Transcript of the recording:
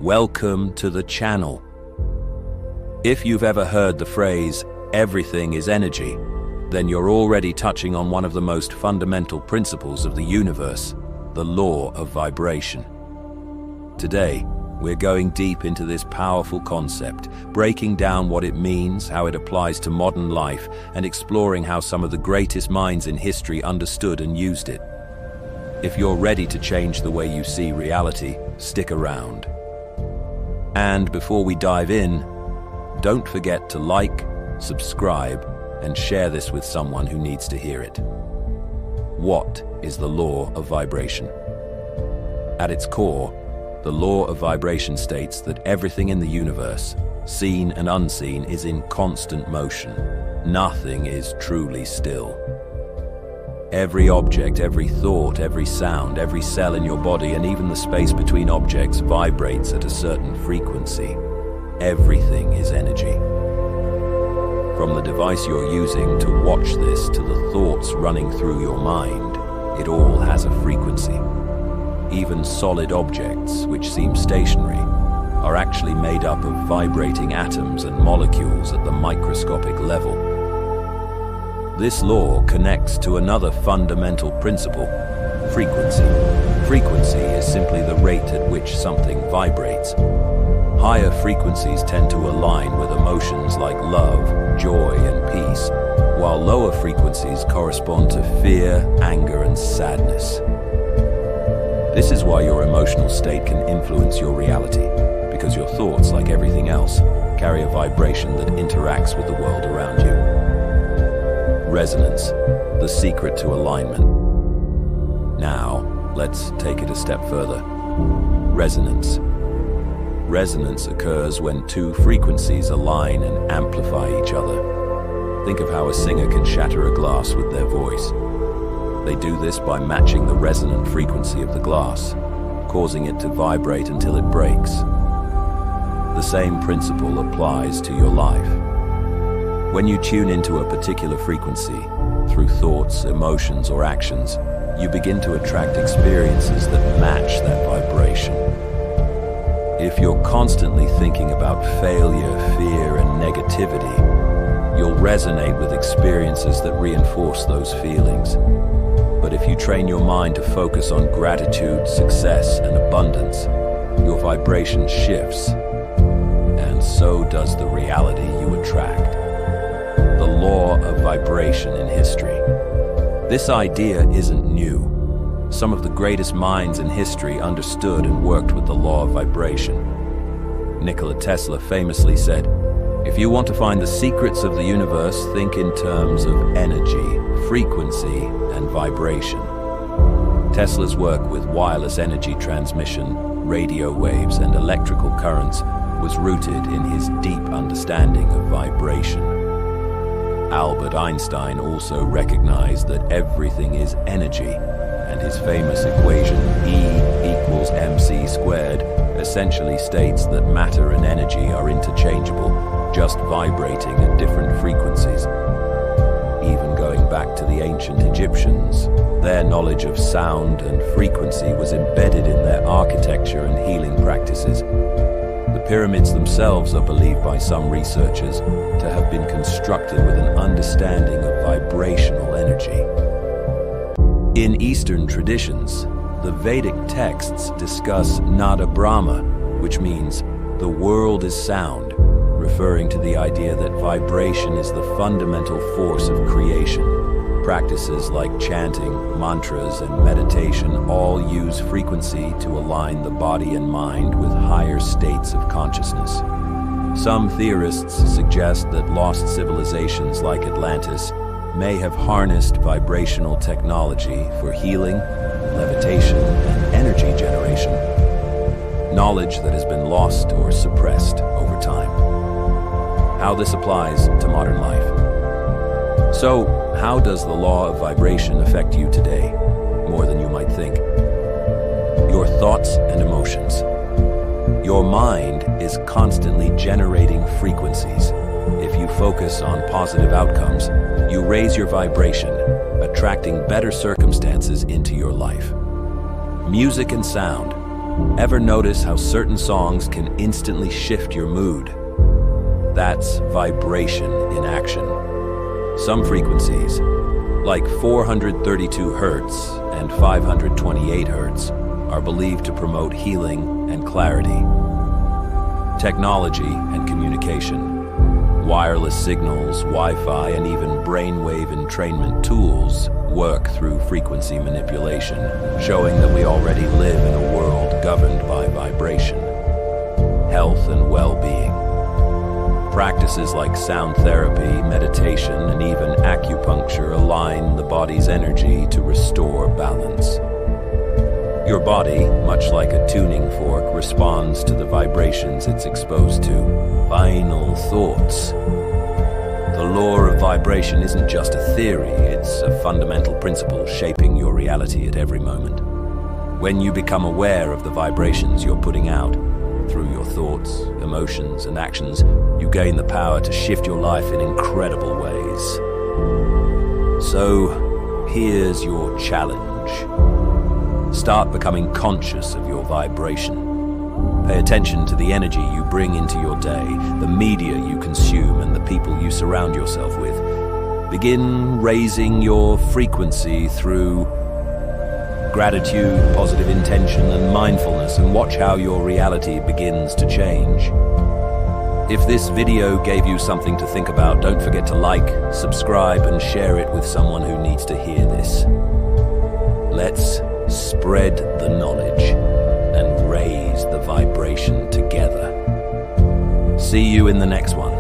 Welcome to the channel. If you've ever heard the phrase, everything is energy, then you're already touching on one of the most fundamental principles of the universe, the law of vibration. Today, we're going deep into this powerful concept, breaking down what it means, how it applies to modern life, and exploring how some of the greatest minds in history understood and used it. If you're ready to change the way you see reality, stick around. And before we dive in, don't forget to like, subscribe, and share this with someone who needs to hear it. What is the law of vibration? At its core, the law of vibration states that everything in the universe, seen and unseen, is in constant motion. Nothing is truly still. Every object, every thought, every sound, every cell in your body, and even the space between objects vibrates at a certain frequency. Everything is energy. From the device you're using to watch this to the thoughts running through your mind, it all has a frequency. Even solid objects, which seem stationary, are actually made up of vibrating atoms and molecules at the microscopic level. This law connects to another fundamental principle, frequency. Frequency is simply the rate at which something vibrates. Higher frequencies tend to align with emotions like love, joy, and peace, while lower frequencies correspond to fear, anger, and sadness. This is why your emotional state can influence your reality, because your thoughts, like everything else, carry a vibration that interacts with the world around you. Resonance, the secret to alignment. Now, let's take it a step further. Resonance. Resonance occurs when two frequencies align and amplify each other. Think of how a singer can shatter a glass with their voice. They do this by matching the resonant frequency of the glass, causing it to vibrate until it breaks. The same principle applies to your life. When you tune into a particular frequency, through thoughts, emotions, or actions, you begin to attract experiences that match that vibration. If you're constantly thinking about failure, fear, and negativity, you'll resonate with experiences that reinforce those feelings. But if you train your mind to focus on gratitude, success, and abundance, your vibration shifts, and so does the reality you attract. The law of vibration in history. This idea isn't new. Some of the greatest minds in history understood and worked with the law of vibration. Nikola Tesla famously said, "If you want to find the secrets of the universe, think in terms of energy, frequency, and vibration." Tesla's work with wireless energy transmission, radio waves, and electrical currents was rooted in his deep understanding of vibration. Albert Einstein also recognized that everything is energy, and his famous equation E=mc² essentially states that matter and energy are interchangeable, just vibrating at different frequencies. Even going back to the ancient Egyptians, their knowledge of sound and frequency was embedded in their architecture and healing practices. The pyramids themselves are believed by some researchers to have been constructed with an understanding of vibrational energy. In Eastern traditions, the Vedic texts discuss Nada Brahma, which means the world is sound, referring to the idea that vibration is the fundamental force of creation. Practices like chanting, mantras, and meditation all use frequency to align the body and mind with higher states of consciousness. Some theorists suggest that lost civilizations like Atlantis may have harnessed vibrational technology for healing, levitation, and energy generation, knowledge that has been lost or suppressed over time. How this applies to modern life. So, how does the law of vibration affect you today, more than you might think? Your thoughts and emotions. Your mind is constantly generating frequencies. If you focus on positive outcomes, you raise your vibration, attracting better circumstances into your life. Music and sound. Ever notice how certain songs can instantly shift your mood? That's vibration in action. Some frequencies, like 432 Hertz and 528 Hertz, are believed to promote healing and clarity. Technology and communication, wireless signals, Wi-Fi, and even brainwave entrainment tools work through frequency manipulation, showing that we already live in a world governed by vibration. Health and well-being. Practices like sound therapy, meditation, and even acupuncture align the body's energy to restore balance. Your body, much like a tuning fork, responds to the vibrations it's exposed to. Final thoughts. The law of vibration isn't just a theory, it's a fundamental principle shaping your reality at every moment. When you become aware of the vibrations you're putting out, through your thoughts, emotions, and actions, you gain the power to shift your life in incredible ways. So, here's your challenge. Start becoming conscious of your vibration. Pay attention to the energy you bring into your day, the media you consume, and the people you surround yourself with. Begin raising your frequency through gratitude, positive intention, and mindfulness, and watch how your reality begins to change. If this video gave you something to think about, don't forget to like, subscribe, and share it with someone who needs to hear this. Let's spread the knowledge and raise the vibration together. See you in the next one.